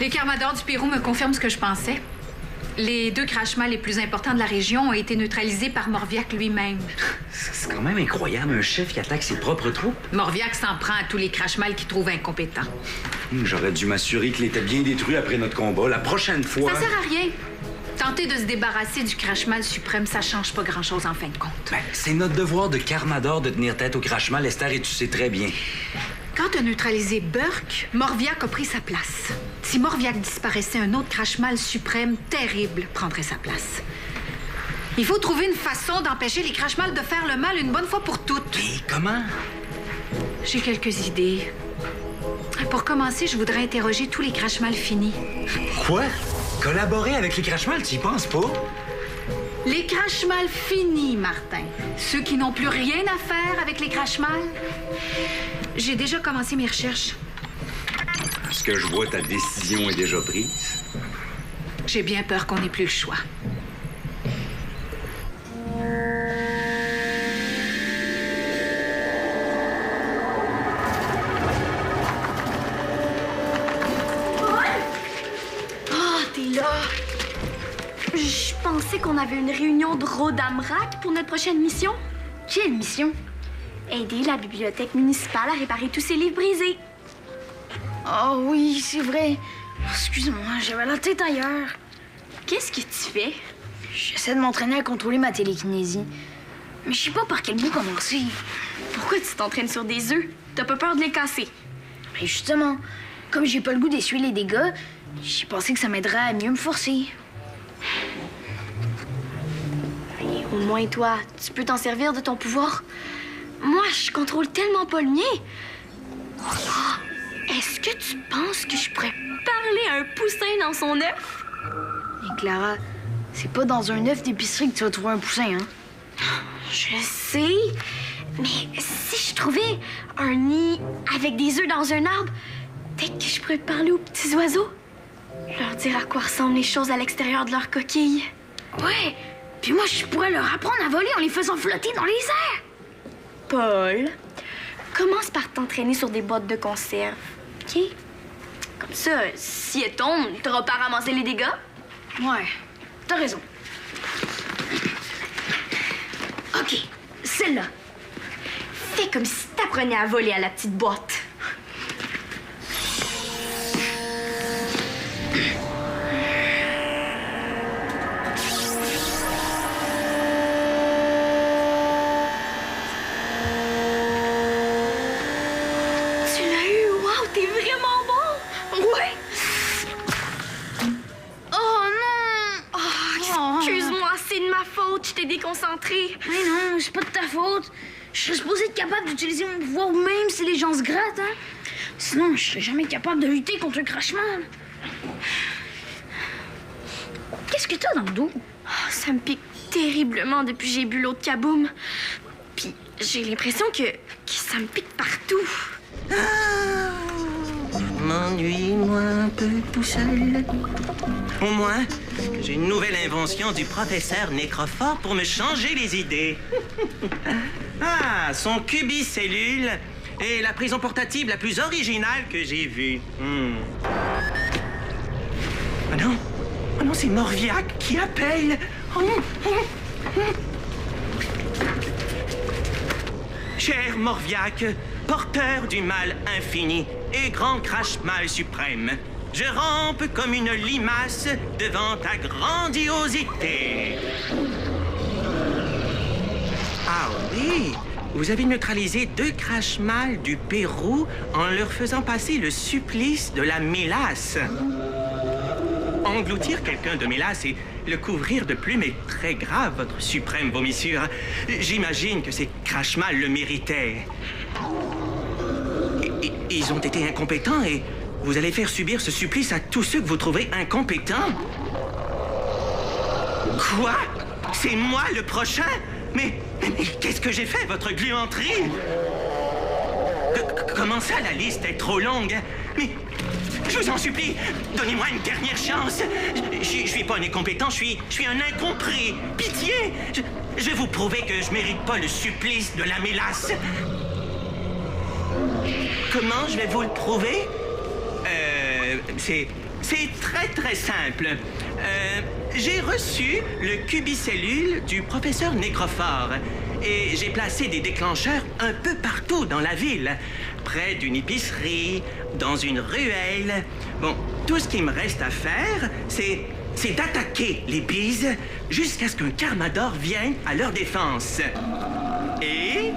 Les Carmadors du Pérou me confirment ce que je pensais. Les 2 crachemals les plus importants de la région ont été neutralisés par Morviac lui-même. C'est quand même incroyable, un chef qui attaque ses propres troupes. Morviac s'en prend à tous les crachemals qu'il trouve incompétents. J'aurais dû m'assurer qu'il était bien détruit après notre combat. La prochaine fois... Ça sert à rien. Tenter de se débarrasser du crachmal suprême, ça change pas grand-chose en fin de compte. Ben, c'est notre devoir de Carmador de tenir tête au crachmal, Esther, et tu sais très bien. Quand tu as neutralisé Burke, Morviac a pris sa place. Si Morviac disparaissait, un autre crachmal suprême terrible prendrait sa place. Il faut trouver une façon d'empêcher les crachmals de faire le mal une bonne fois pour toutes. Mais comment? J'ai quelques idées. Pour commencer, je voudrais interroger tous les crachmals finis. Quoi? Collaborer avec les crachmals, tu y penses pas? Les crachmals finis, Martin. Ceux qui n'ont plus rien à faire avec les crachmals. J'ai déjà commencé mes recherches. Est-ce que je vois ta décision est déjà prise? J'ai bien peur qu'on n'ait plus le choix. Je pensais qu'on avait une réunion de Rodamrac pour notre prochaine mission. Quelle mission? Aider la bibliothèque municipale à réparer tous ses livres brisés. Oh oui, c'est vrai. Excuse-moi, j'avais la tête ailleurs. Qu'est-ce que tu fais? J'essaie de m'entraîner à contrôler ma télékinésie. Mais je sais pas par quel bout commencer. Pourquoi tu t'entraînes sur des œufs? T'as pas peur de les casser? Mais justement, comme j'ai pas le goût d'essuyer les dégâts, j'ai pensé que ça m'aiderait à mieux me forcer. Et au moins, toi, tu peux t'en servir de ton pouvoir. Moi, je contrôle tellement pas le mien. Oh, est-ce que tu penses que je pourrais parler à un poussin dans son œuf? Et Clara, c'est pas dans un œuf d'épicerie que tu vas trouver un poussin, hein? Je sais, mais si je trouvais un nid avec des œufs dans un arbre, peut-être que je pourrais parler aux petits oiseaux. Leur dire à quoi ressemblent les choses à l'extérieur de leur coquille. Ouais, puis moi, je pourrais leur apprendre à voler en les faisant flotter dans les airs. Paul, commence par t'entraîner sur des boîtes de conserve, OK? Comme ça, si elles tombent, t'auras pas ramassé les dégâts. Ouais, t'as raison. OK, celle-là. Fais comme si t'apprenais à voler à la petite boîte. Tu l'as eu! Wow, t'es vraiment bon! Ouais! Oh non! Oh, excuse-moi, c'est de ma faute, je t'ai déconcentrée. Mais non, c'est pas de ta faute. Je serais supposée être capable d'utiliser mon pouvoir même si les gens se grattent, hein? Sinon, je serais jamais capable de lutter contre le crachmal. Qu'est-ce que t'as dans le dos? Oh, ça me pique terriblement depuis que j'ai bu l'eau de Kaboom. Puis j'ai l'impression que ça me pique partout. M'ennuie-moi un peu tout seul. Au moins, j'ai une nouvelle invention du professeur Nécrophore pour me changer les idées. Ah, son cubicellule est la prison portative la plus originale que j'ai vue. Oh non, c'est Morviac qui appelle. Cher Morviac, porteur du mal infini et grand crachmal suprême, je rampe comme une limace devant ta grandiosité. Ah oui, vous avez neutralisé 2 crachmals du Pérou en leur faisant passer le supplice de la mélasse. Engloutir quelqu'un de mélasse et le couvrir de plumes est très grave, votre suprême vomissure. J'imagine que ces crachmals le méritaient. Ils ont été incompétents et vous allez faire subir ce supplice à tous ceux que vous trouvez incompétents? Quoi? C'est moi le prochain? Mais qu'est-ce que j'ai fait, votre gluanterie? Comment ça, la liste est trop longue? Mais je vous en supplie, donnez-moi une dernière chance. Je suis pas un incompétent, je suis un incompris. Pitié! Je vais vous prouver que je mérite pas le supplice de la mélasse. Comment je vais vous le prouver? c'est très, très simple. J'ai reçu le cubicellule du professeur Nécrophore et j'ai placé des déclencheurs un peu partout dans la ville. Près d'une épicerie, dans une ruelle. Bon, tout ce qu'il me reste à faire, c'est d'attaquer les bises jusqu'à ce qu'un Carmador vienne à leur défense. Et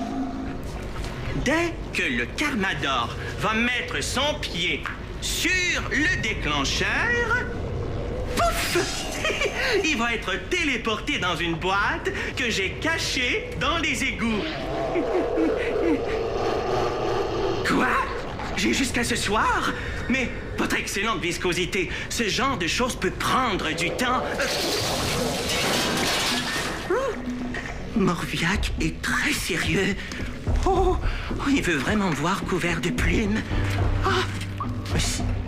dès que le Carmador va mettre son pied sur le déclencheur, pouf! Il va être téléporté dans une boîte que j'ai cachée dans les égouts. Quoi? J'ai jusqu'à ce soir? Mais votre excellente viscosité, ce genre de choses peut prendre du temps. Morviac est très sérieux. Oh, il veut vraiment me voir couvert de plumes. Ah,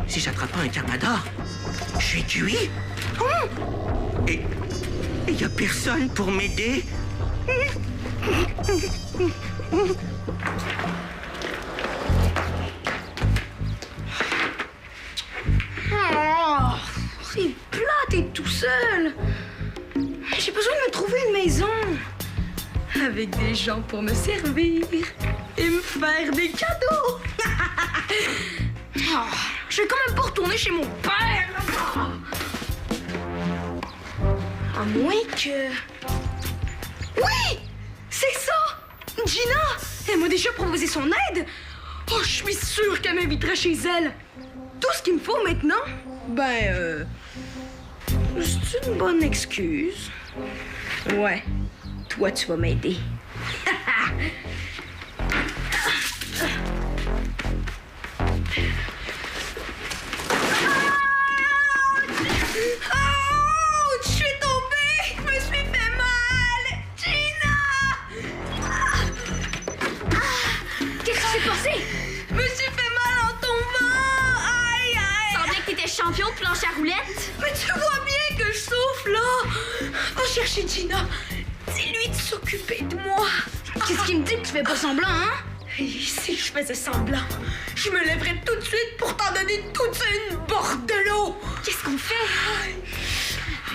si j'attrape pas un Carmador, je suis cuit. Et il y a personne pour m'aider. Oh, c'est plate et tout seul. J'ai besoin de me trouver une maison. Avec des gens pour me servir et me faire des cadeaux. Oh, je vais quand même pas retourner chez mon père. À moins que... Oui! C'est ça! Gina! Elle m'a déjà proposé son aide. Oh, je suis sûre qu'elle m'inviterait chez elle. Tout ce qu'il me faut maintenant, c'est une bonne excuse. Ouais, toi, tu vas m'aider. Je suis tombée! Je me suis fait mal! Gina! Qu'est-ce qui s'est passé? Je me suis fait mal en tombant! Aïe, aïe! Semblait que t'étais champion de planche à roulettes. Mais tu vois bien que je souffle, là! Va chercher Gina! Dis-lui de s'occuper de moi! Qu'est-ce qu'il me dit que tu fais pas semblant, hein? Et si je faisais semblant, je me lèverais tout de suite pour t'en donner toute une bordelot! Qu'est-ce qu'on fait?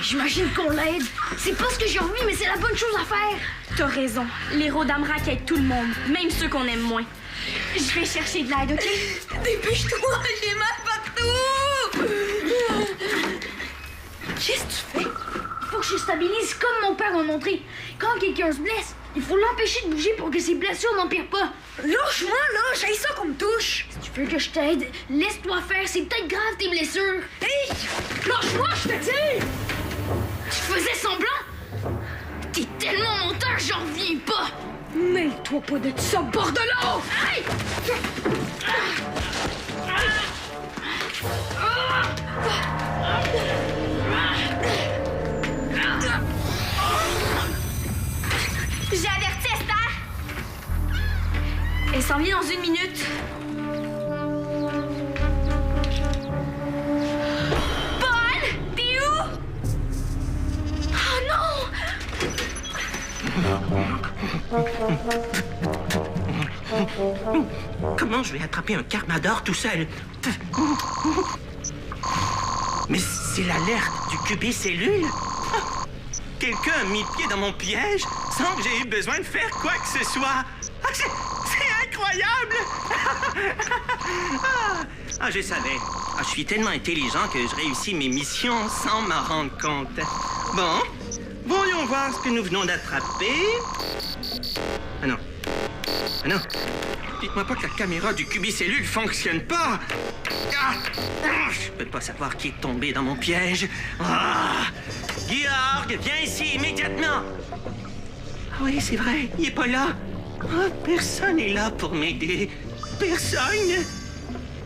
J'imagine qu'on l'aide. C'est pas ce que j'ai envie, mais c'est la bonne chose à faire. T'as raison. Les d'Amrak aident tout le monde, même ceux qu'on aime moins. Je vais chercher de l'aide, OK? Dépêche-toi, j'ai mal partout! Qu'est-ce que tu fais? Faut que je stabilise comme mon père m'a montré. Quand quelqu'un se blesse, il faut l'empêcher de bouger pour que ses blessures n'empirent pas. Lâche-moi, là! J'ai ça qu'on me touche! Si tu veux que je t'aide, laisse-toi faire. C'est peut-être grave, tes blessures. Hey! Lâche-moi, je te dis! Tu faisais semblant? T'es tellement menteur, j'en reviens pas! Mêle-toi pas de ça, bordelot! Hey! J'ai averti Esther. Elle s'en vient dans 1 minute. Paul, t'es où? Oh non! Comment je vais attraper un Carmador tout seul? Mais c'est l'alerte du cubicellule. Quelqu'un a mis le pied dans mon piège sans que j'ai eu besoin de faire quoi que ce soit. C'est incroyable! Je savais. Je suis tellement intelligent que je réussis mes missions sans m'en rendre compte. Bon, voyons voir ce que nous venons d'attraper. Ah non. Dites-moi pas que la caméra du cubicellule fonctionne pas. Je peux pas savoir qui est tombé dans mon piège. Georg, viens ici immédiatement. Oui, c'est vrai, il est pas là. Personne n'est là pour m'aider. Personne.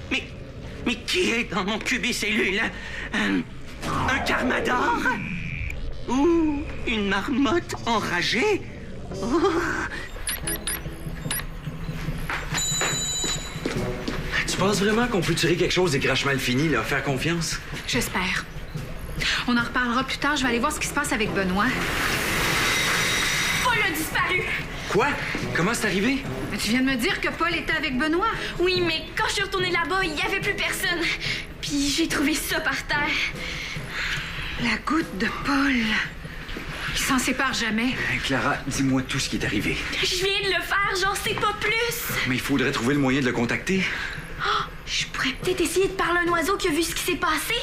Mais qui est dans mon cubicellule? Un Carmador? Ou une marmotte enragée? Tu penses vraiment qu'on peut tirer quelque chose des crash mal finis, leur faire confiance? J'espère. On en reparlera plus tard. Je vais aller voir ce qui se passe avec Benoît. Paul a disparu. Quoi? Comment c'est arrivé? Mais tu viens de me dire que Paul était avec Benoît. Oui, mais quand je suis retournée là-bas, il n'y avait plus personne. puis j'ai trouvé ça par terre. La goutte de Paul. Il s'en sépare jamais. Hey, Clara, dis-moi tout ce qui est arrivé. Je viens de le faire, j'en sais pas plus. Mais il faudrait trouver le moyen de le contacter. Oh, je pourrais peut-être essayer de parler à un oiseau qui a vu ce qui s'est passé.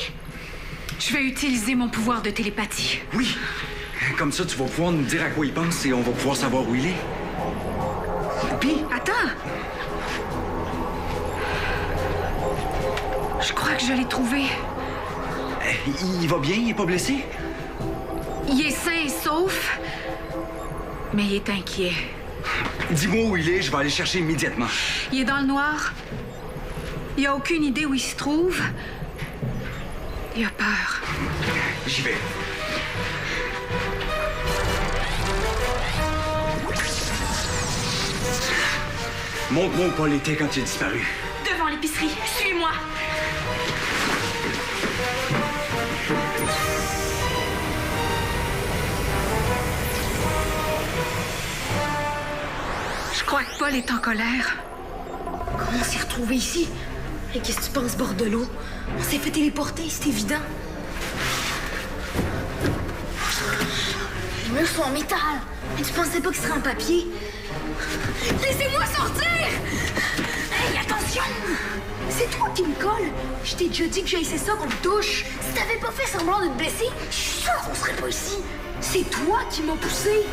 Je vais utiliser mon pouvoir de télépathie. Oui. Comme ça, tu vas pouvoir nous dire à quoi il pense et on va pouvoir savoir où il est. Puis, attends. Je crois que je l'ai trouvé. Il va bien? Il est pas blessé? Il est sain et sauf, mais il est inquiet. Dis-moi où il est, je vais aller le chercher immédiatement. Il est dans le noir. Il a aucune idée où il se trouve. Il a peur. J'y vais. Montre-moi où Paul était quand il a disparu. Devant l'épicerie, suis-moi. Je crois que Paul est en colère. Comment on s'est retrouvés ici? Et qu'est-ce que tu penses, Bordelot? On s'est fait téléporter, c'est évident. Les murs sont en métal. Mais tu pensais pas que ce serait en papier? Laissez-moi sortir! Hey, attention! C'est toi qui me colle! Je t'ai déjà dit que j'haïssais ça qu'on me touche. Si t'avais pas fait semblant de te blesser, je suis sûre qu'on serait pas ici. C'est toi qui m'as poussé.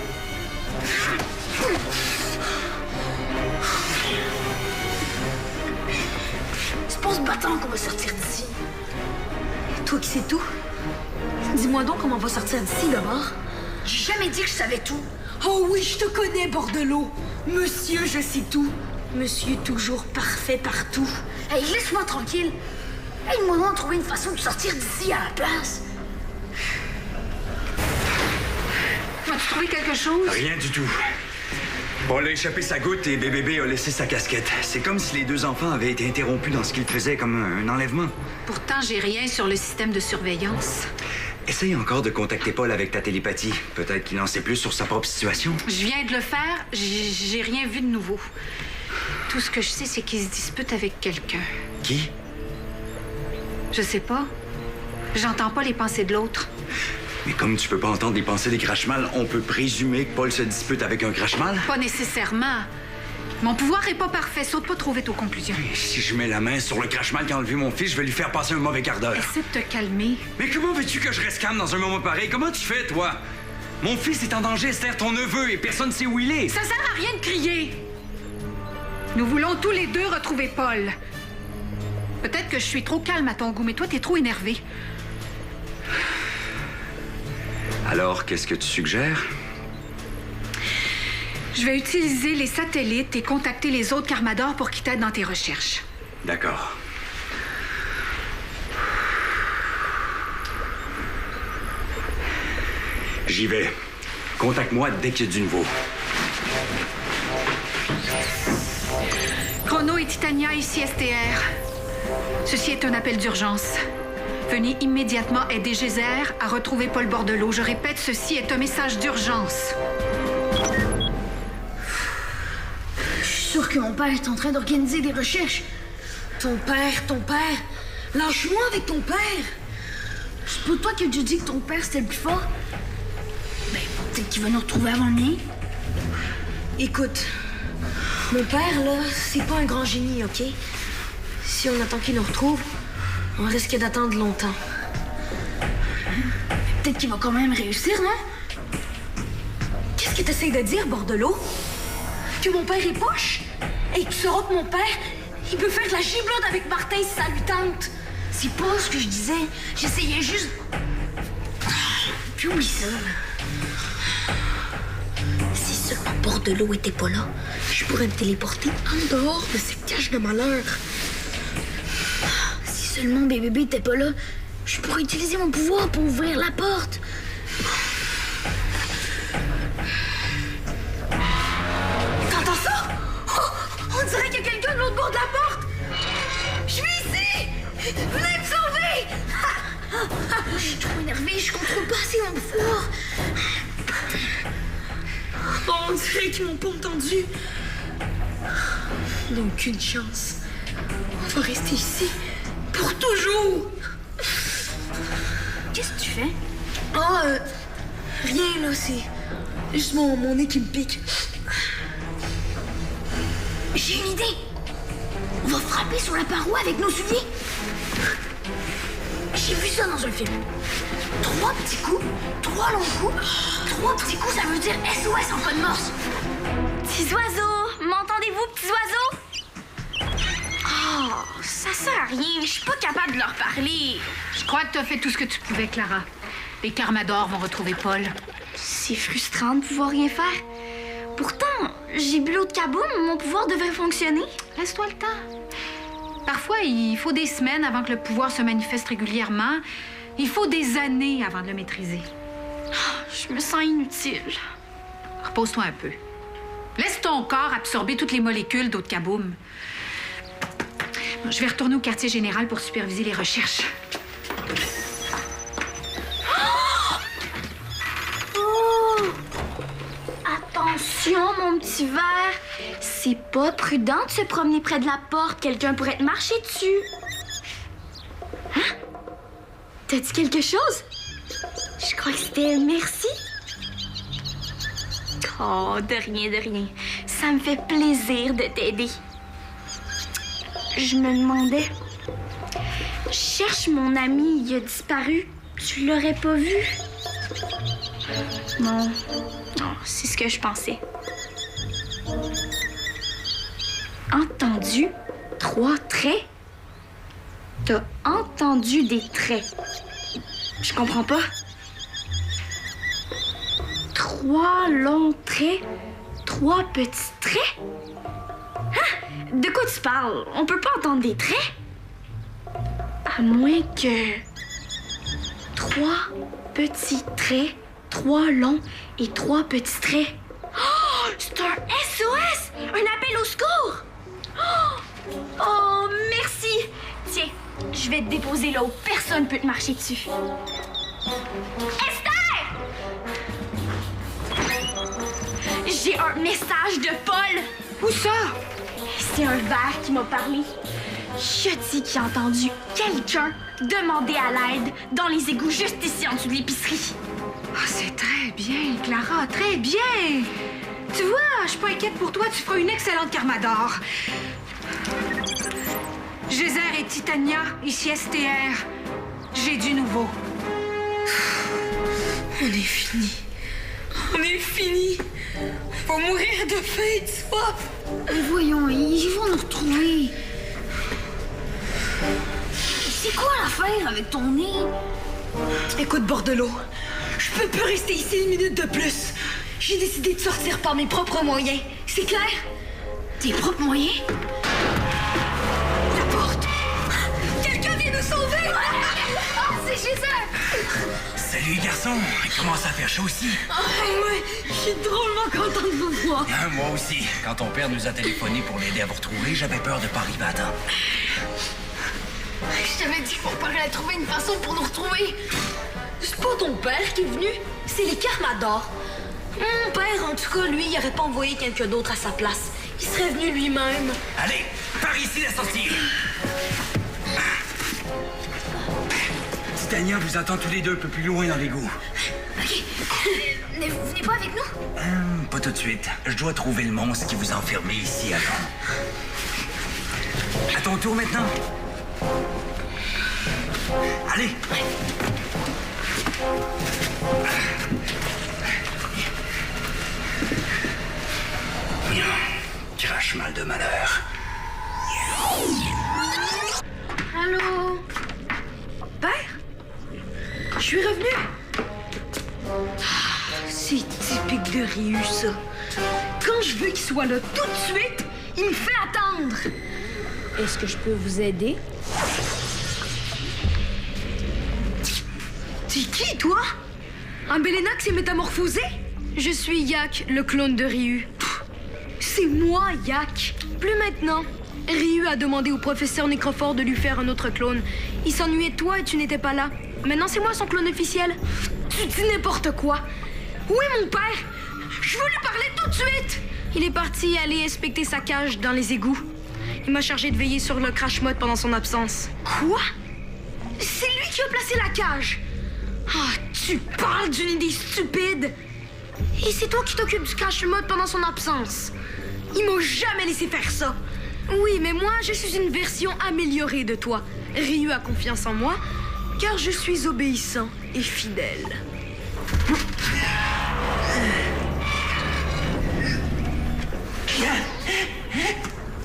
C'est pas en se battant qu'on va sortir d'ici. Toi qui sais tout, dis-moi donc comment on va sortir d'ici d'abord. J'ai jamais dit que je savais tout. Oh oui, je te connais, Bordelot. Monsieur, je sais tout. Monsieur toujours parfait partout. Hey, laisse-moi tranquille. Aide-moi donc à trouver une façon de sortir d'ici à la place. As-tu trouvé quelque chose? Rien du tout. Paul a échappé sa goutte et BBB a laissé sa casquette. C'est comme si les deux enfants avaient été interrompus dans ce qu'ils faisaient, comme un enlèvement. Pourtant, j'ai rien sur le système de surveillance. Essaye encore de contacter Paul avec ta télépathie. Peut-être qu'il en sait plus sur sa propre situation. Je viens de le faire, j'ai rien vu de nouveau. Tout ce que je sais, c'est qu'il se dispute avec quelqu'un. Qui? Je sais pas. J'entends pas les pensées de l'autre. Mais comme tu peux pas entendre les pensées des Crashmal, on peut présumer que Paul se dispute avec un Crashmal? Pas nécessairement. Mon pouvoir est pas parfait, saute pas trop vite aux conclusions. Si je mets la main sur le Crashmal qui a enlevé mon fils, je vais lui faire passer un mauvais quart d'heure. Essaie de te calmer. Mais comment veux-tu que je reste calme dans un moment pareil? Comment tu fais, toi? Mon fils est en danger, Esther, ton neveu, et personne ne sait où il est. Ça sert à rien de crier. Nous voulons tous les deux retrouver Paul. Peut-être que je suis trop calme à ton goût, mais toi, t'es trop énervé. Alors, qu'est-ce que tu suggères? Je vais utiliser les satellites et contacter les autres Carmadors pour qu'ils t'aident dans tes recherches. D'accord. J'y vais. Contacte-moi dès qu'il y a du nouveau. Chrono et Titania, ici STR. Ceci est un appel d'urgence. Venez immédiatement aider Geyser à retrouver Paul Bordelot. Je répète, ceci est un message d'urgence. Je suis sûre que mon père est en train d'organiser des recherches. Ton père. Lâche-moi avec ton père. C'est pas toi qui as déjà dit que ton père c'était le plus fort? Ben, peut-être qu'il va nous retrouver avant le mien. Écoute, mon père, là, c'est pas un grand génie, OK? Si on attend qu'il nous retrouve, on risque d'attendre longtemps. Peut-être qu'il va quand même réussir, non? Qu'est-ce que t'essayes de dire, Bordelot? Que mon père est poche? Et tu sauras que mon père, il peut faire de la giblotte avec Martin si ça lui tente. C'est pas ce que je disais. J'essayais juste... Puis oublie ça. Si seulement Bordelot était pas là, je pourrais me téléporter en dehors de cette cage de malheur. Si seulement BBB était pas là, je pourrais utiliser mon pouvoir pour ouvrir la porte. T'entends ça? Oh, on dirait qu'il y a quelqu'un de l'autre bord de la porte! Je suis ici! Venez me sauver! Je suis trop énervée, je contrôle pas assez mon pouvoir. Oh, on dirait qu'ils m'ont pas entendu. On n'a aucune chance. On va rester ici Pour toujours! Qu'est-ce que tu fais? Ah, rien là, c'est juste mon nez qui me pique. J'ai une idée! On va frapper sur la paroi avec nos souliers! J'ai vu ça dans un film. 3 petits coups, 3 longs coups. 3 petits coups, ça veut dire SOS en code morse. Petits oiseaux, m'entendez-vous, petits oiseaux? Oh, ça sert à rien, je suis pas capable de leur parler. Je crois que t'as fait tout ce que tu pouvais, Clara. Les Carmadors vont retrouver Paul. C'est frustrant de pouvoir rien faire. Pourtant, j'ai bu l'eau de Kaboom, mon pouvoir devrait fonctionner. Laisse-toi le temps. Parfois, il faut des semaines avant que le pouvoir se manifeste régulièrement. Il faut des années avant de le maîtriser. Je me sens inutile. Repose-toi un peu. Laisse ton corps absorber toutes les molécules d'eau de Kaboom. Je vais retourner au quartier général pour superviser les recherches. Oh! Attention, mon petit verre. C'est pas prudent de se promener près de la porte. Quelqu'un pourrait te marcher dessus. Hein? T'as dit quelque chose? Je crois que c'était merci. Oh, de rien, de rien. Ça me fait plaisir de t'aider. Je me demandais... Je cherche mon ami, il a disparu. Tu l'aurais pas vu? Non. Non, c'est ce que je pensais. Entendu 3 traits? T'as entendu des traits? Je comprends pas. 3 longs traits, 3 petits traits? Hein? De quoi tu parles? On peut pas entendre des traits? À moins que... 3 petits traits, 3 longs et 3 petits traits. Oh! C'est un SOS! Un appel au secours! Oh, merci! Tiens, je vais te déposer là où personne peut te marcher dessus. Esther! J'ai un message de Paul. Où ça? C'est un verre qui m'a parlé. Je dis qu'il a entendu quelqu'un demander à l'aide dans les égouts juste ici en dessous de l'épicerie. Ah, c'est très bien, Clara, très bien. Tu vois, je suis pas inquiète pour toi, tu feras une excellente Carmador. Geyser et Titania, ici STR. J'ai du nouveau. On est fini. On est fini. On va mourir de faim et de soif. Mais voyons, ils vont nous retrouver. C'est quoi l'affaire avec ton nez? Écoute, Bordelot, je peux plus rester ici une minute de plus. J'ai décidé de sortir par mes propres moyens. C'est clair? Tes propres moyens? La porte! Quelqu'un vient nous sauver! Oh, c'est Geyser! Salut, garçon. Il commence à faire chaud aussi. Ouais, je suis drôlement contente de vous voir. Moi aussi. Quand ton père nous a téléphoné pour l'aider à vous retrouver, j'avais peur de pas arriver à temps. Je t'avais dit que mon père allait trouver une façon pour nous retrouver. C'est pas ton père qui est venu, c'est les Carmadors. Mon père, en tout cas, lui, il aurait pas envoyé quelqu'un d'autre à sa place. Il serait venu lui-même. Allez, par ici la sortie. Titania vous attend tous les deux un peu plus loin dans l'égout. OK. Mais vous venez pas avec nous? Pas tout de suite. Je dois trouver le monstre qui vous a enfermé ici avant. À ton tour maintenant. Allez. Crache mal de malheur. Allô? Père? Je suis revenu. C'est typique de Ryu, ça. Quand je veux qu'il soit là tout de suite, il me fait attendre. Est-ce que je peux vous aider? T'es qui, toi? Un Belena qui s'est métamorphosé? Je suis Yak, le clone de Ryu. C'est moi, Yak. Plus maintenant. Ryu a demandé au professeur Nécrophore de lui faire un autre clone. Il s'ennuyait de toi et tu n'étais pas là. Maintenant, c'est moi son clone officiel. Tu dis n'importe quoi. Où est mon père? Je veux lui parler tout de suite. Il est parti aller inspecter sa cage dans les égouts. Il m'a chargé de veiller sur le crash-mode pendant son absence. Quoi? C'est lui qui a placé la cage! Ah, tu parles d'une idée stupide! Et c'est toi qui t'occupes du crash-mode pendant son absence. Ils m'ont jamais laissé faire ça. Oui, mais moi, je suis une version améliorée de toi. Ryu a confiance en moi, car je suis obéissant et fidèle.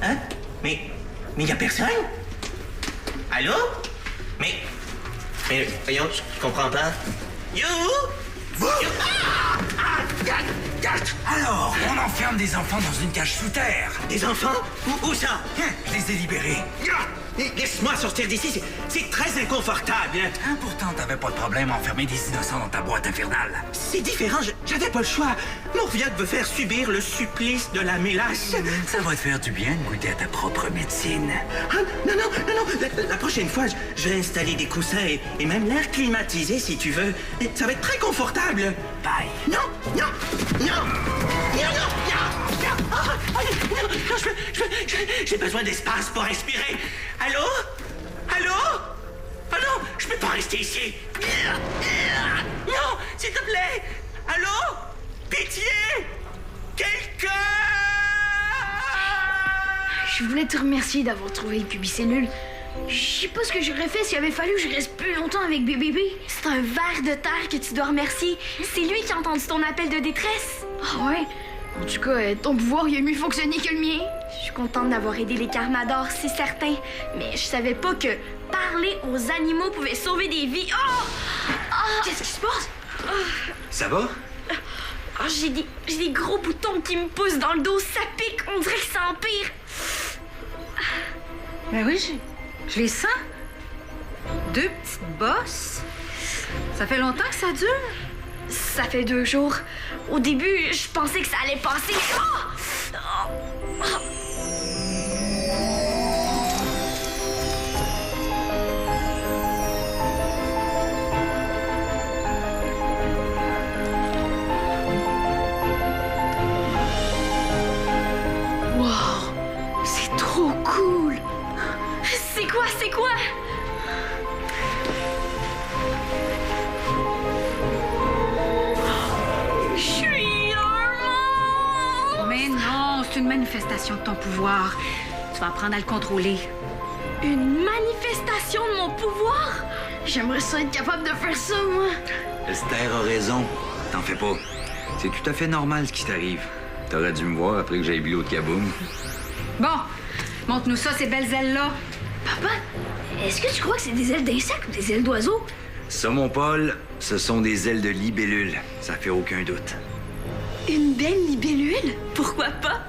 Hein? Mais y a personne? Allô? Mais voyons, je comprends pas. You? Alors, on enferme des enfants dans une cage sous terre. Des enfants? Où ça? Je les ai libérés. Laisse-moi sortir d'ici, c'est très inconfortable. Pourtant, t'avais pas de problème à enfermer des innocents dans ta boîte infernale. C'est différent, j'avais pas le choix. Morviac veut faire subir le supplice de la mélasse. Ça va te faire du bien de goûter à ta propre médecine. Ah, non. La prochaine fois, je vais installer des coussins et même l'air climatisé si tu veux. Ça va être très confortable. Bye. Non, j'ai besoin d'espace pour respirer. Allô? Oh non, je peux pas rester ici. Non, s'il te plaît. Allô? Pitié! Quelqu'un! Je voulais te remercier d'avoir trouvé le cubicellule. Je sais pas ce que j'aurais fait s'il avait fallu que je reste plus longtemps avec BBB. C'est un ver de terre que tu dois remercier. C'est lui qui a entendu ton appel de détresse. Ah ouais? En tout cas, ton pouvoir, il a mieux fonctionné que le mien. Je suis contente d'avoir aidé les Carmadors, c'est certain. Mais je savais pas que parler aux animaux pouvait sauver des vies. Qu'est-ce qui se passe? Ça va? J'ai des gros boutons qui me poussent dans le dos. Ça pique, on dirait que ça empire. Ben oui, je les sens. 2 petites bosses. Ça fait longtemps que ça dure? Ça fait 2 jours. Au début, je pensais que ça allait passer. Wow, c'est trop cool! C'est quoi? Je suis un Mais non, c'est une manifestation de ton pouvoir. Tu vas apprendre à le contrôler. Une manifestation de mon pouvoir? J'aimerais ça être capable de faire ça, moi. Esther a raison. T'en fais pas. C'est tout à fait normal ce qui t'arrive. T'aurais dû me voir après que j'aille bu l'eau de Kaboom. Bon, montre-nous ça, ces belles ailes-là. Papa, est-ce que tu crois que c'est des ailes d'insectes ou des ailes d'oiseaux? Ça, mon Paul, ce sont des ailes de libellule. Ça fait aucun doute. Une belle libellule? Pourquoi pas?